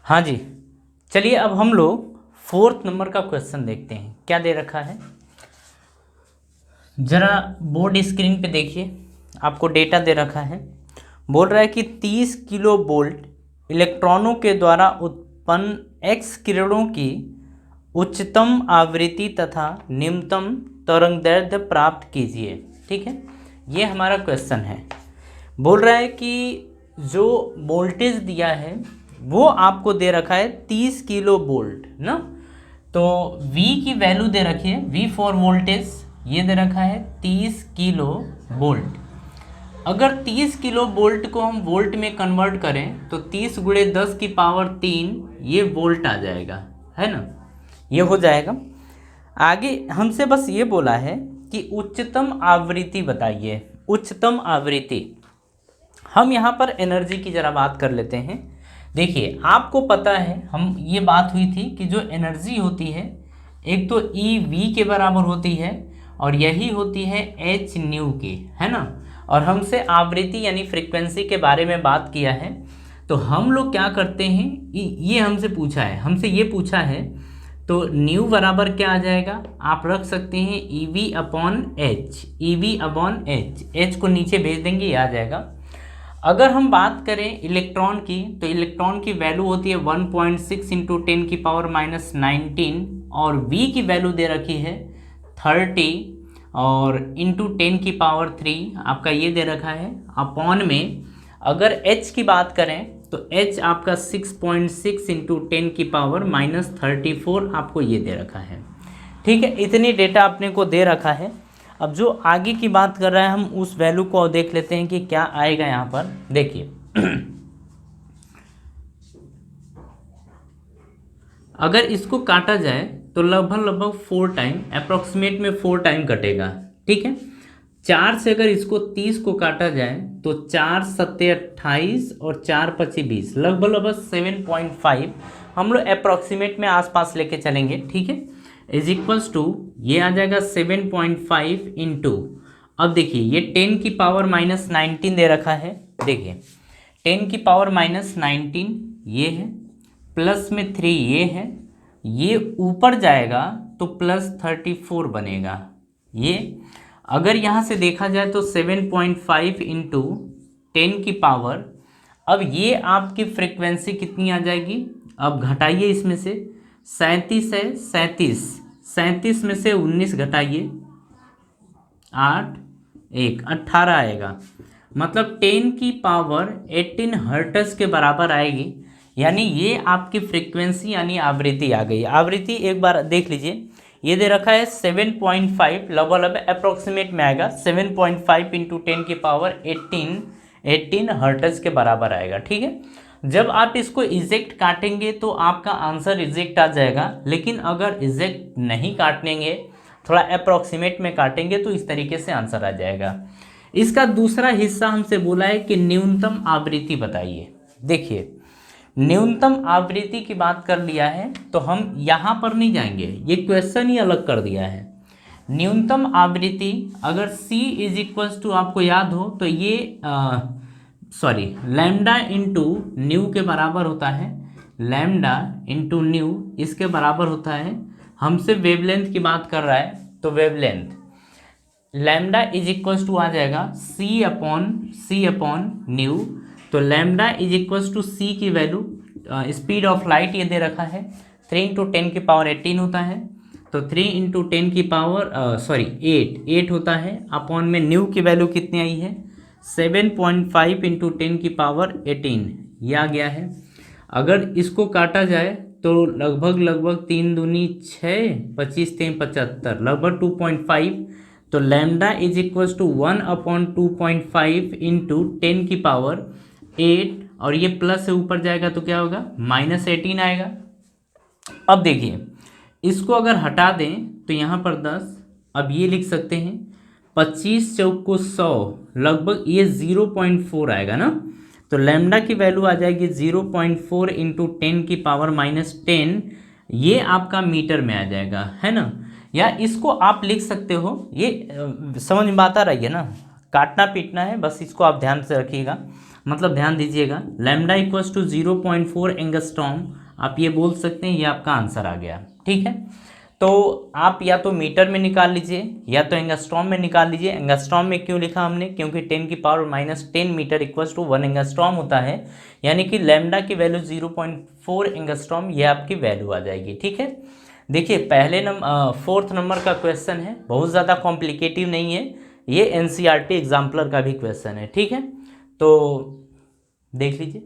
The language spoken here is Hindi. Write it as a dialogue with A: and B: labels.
A: हाँ जी, चलिए अब हम लोग फोर्थ नंबर का क्वेश्चन देखते हैं। क्या दे रखा है, ज़रा बोर्ड स्क्रीन पे देखिए, आपको डेटा दे रखा है। बोल रहा है कि 30 किलो वोल्ट इलेक्ट्रॉनों के द्वारा उत्पन्न एक्स किरणों की उच्चतम आवृत्ति तथा निम्नतम तरंगदैर्घ्य प्राप्त कीजिए। ठीक है, ये हमारा क्वेश्चन है। बोल रहा है कि जो वोल्टेज दिया है वो आपको दे रखा है 30 किलो वोल्ट ना, तो V की वैल्यू दे रखी है, V फॉर वोल्टेज ये दे रखा है 30 किलो वोल्ट। अगर 30 किलो वोल्ट को हम वोल्ट में कन्वर्ट करें तो 30 गुणे 10 की पावर 3 ये वोल्ट आ जाएगा, है ना, ये हो जाएगा। आगे हमसे बस ये बोला है कि उच्चतम आवृत्ति बताइए, उच्चतम आवृत्ति। हम यहाँ पर एनर्जी की ज़रा बात कर लेते हैं। देखिए आपको पता है, हम ये बात हुई थी कि जो एनर्जी होती है एक तो ई वी के बराबर होती है और यही होती है एच न्यू की, है ना। और हमसे आवृत्ति यानी फ्रीक्वेंसी के बारे में बात किया है, तो हम लोग क्या करते हैं, ये हमसे पूछा है, हमसे ये पूछा है, तो न्यू बराबर क्या आ जाएगा, आप रख सकते हैं E V upon H, E V upon H, H को नीचे भेज देंगे ये आ जाएगा। अगर हम बात करें इलेक्ट्रॉन की, तो इलेक्ट्रॉन की वैल्यू होती है 1.6 इंटू 10 की पावर माइनस 19 और V की वैल्यू दे रखी है 30 और इंटू 10 की पावर 3 आपका ये दे रखा है। अपॉन में अगर H की बात करें तो H आपका 6.6 इंटू 10 की पावर माइनस 34 आपको ये दे रखा है। ठीक है, इतनी डेटा अपने को दे रखा है। अब जो आगे की बात कर रहा है हम उस वैल्यू को देख लेते हैं कि क्या आएगा यहाँ पर। देखिए अगर इसको काटा जाए तो लगभग 4 टाइम, अप्रॉक्सीमेट में 4 टाइम कटेगा। ठीक है, 4 से अगर इसको 30 को काटा जाए तो 4 सत्ते 28 और 4 पची 20, लगभग 7.5 हम लोग अप्रॉक्सीमेट में आसपास लेके चलेंगे। ठीक है, इज इक्वल्स टू ये आ जाएगा 7.5 इंटू, अब देखिए ये 10 की पावर माइनस 19 दे रखा है। देखिए 10 की पावर माइनस 19 ये है, प्लस में 3 ये है, ये ऊपर जाएगा तो प्लस 34 बनेगा। ये अगर यहाँ से देखा जाए तो 7.5 इंटू 10 की पावर, अब ये आपकी फ्रिक्वेंसी कितनी आ जाएगी, अब घटाइए इसमें से 37 है, 37 में से 19 घटाइए 8 1 18 आएगा, मतलब 10 की पावर 18 हर्ट्ज के बराबर आएगी। यानी ये आपकी फ्रीक्वेंसी यानी आवृत्ति आ गई। आवृत्ति एक बार देख लीजिए, ये दे रखा है 7.5, लगभग अप्रोक्सीमेट में आएगा 7.5 इंटू 10 की पावर 18 हर्ट्ज के बराबर आएगा। ठीक है, जब आप इसको इजेक्ट काटेंगे तो आपका आंसर इजेक्ट आ जाएगा, लेकिन अगर इजेक्ट नहीं काटेंगे, थोड़ा अप्रॉक्सीमेट में काटेंगे तो इस तरीके से आंसर आ जाएगा। इसका दूसरा हिस्सा हमसे बोला है कि न्यूनतम आवृत्ति बताइए। देखिए न्यूनतम आवृत्ति की बात कर लिया है तो हम यहाँ पर नहीं जाएंगे, ये क्वेश्चन ही अलग कर दिया है। न्यूनतम आवृत्ति अगर C इज इक्वल्स टू आपको याद हो तो ये लैम्डा इंटू न्यू के बराबर होता है, लैम्डा इंटू न्यू इसके बराबर होता है। हमसे वेवलेंथ की बात कर रहा है तो wavelength lambda is equals to आ जाएगा सी अपॉन न्यू, तो lambda is equals to c की वैल्यू, स्पीड ऑफ लाइट ये दे रखा है 3 इंटू 10 की पावर 18 होता है, तो 3 इंटू 10 की पावर 8 होता है। अपॉन में न्यू की वैल्यू कितनी आई है 7.5 इंटू 10 की पावर 18 ये आ गया है। अगर इसको काटा जाए तो लगभग 3 दूनी 6 25 3 75 लगभग 2.5, तो lambda is equals to 1/2.5 into 10 की पावर 8 और ये प्लस से ऊपर जाएगा तो क्या होगा -18 आएगा। अब देखिए इसको अगर हटा दें तो यहाँ पर 10, अब ये लिख सकते हैं 25 चौक को 100, लगभग ये 0.4 आएगा ना, तो लैम्डा की वैल्यू आ जाएगी 0.4 इंटू 10 की पावर -10, ये आपका मीटर में आ जाएगा, है ना। या इसको आप लिख सकते हो, ये समझ में आता रही है ना, काटना पीटना है बस, इसको आप ध्यान से रखिएगा। मतलब ध्यान दीजिएगा, लैम्डा इक्वल्स टू 0.4 एंगस्ट्रॉम, आप ये बोल सकते हैं, ये आपका आंसर आ गया। ठीक है, तो आप या तो मीटर में निकाल लीजिए या तो एंगस्ट्रॉम में निकाल लीजिए। एंगस्ट्रॉम में क्यों लिखा हमने, क्योंकि 10⁻⁻10 मीटर इक्वल्स टू 1 एंगस्ट्रॉम होता है, यानी कि लैम्डा की वैल्यू 0.4 एंगस्ट्रॉम, ये आपकी वैल्यू आ जाएगी। ठीक है, देखिए पहले फोर्थ नंबर का क्वेश्चन है, बहुत ज़्यादा कॉम्प्लिकेटिव नहीं है, ये एनसीईआरटी एग्जाम्पलर का भी क्वेश्चन है। ठीक है, तो देख लीजिए।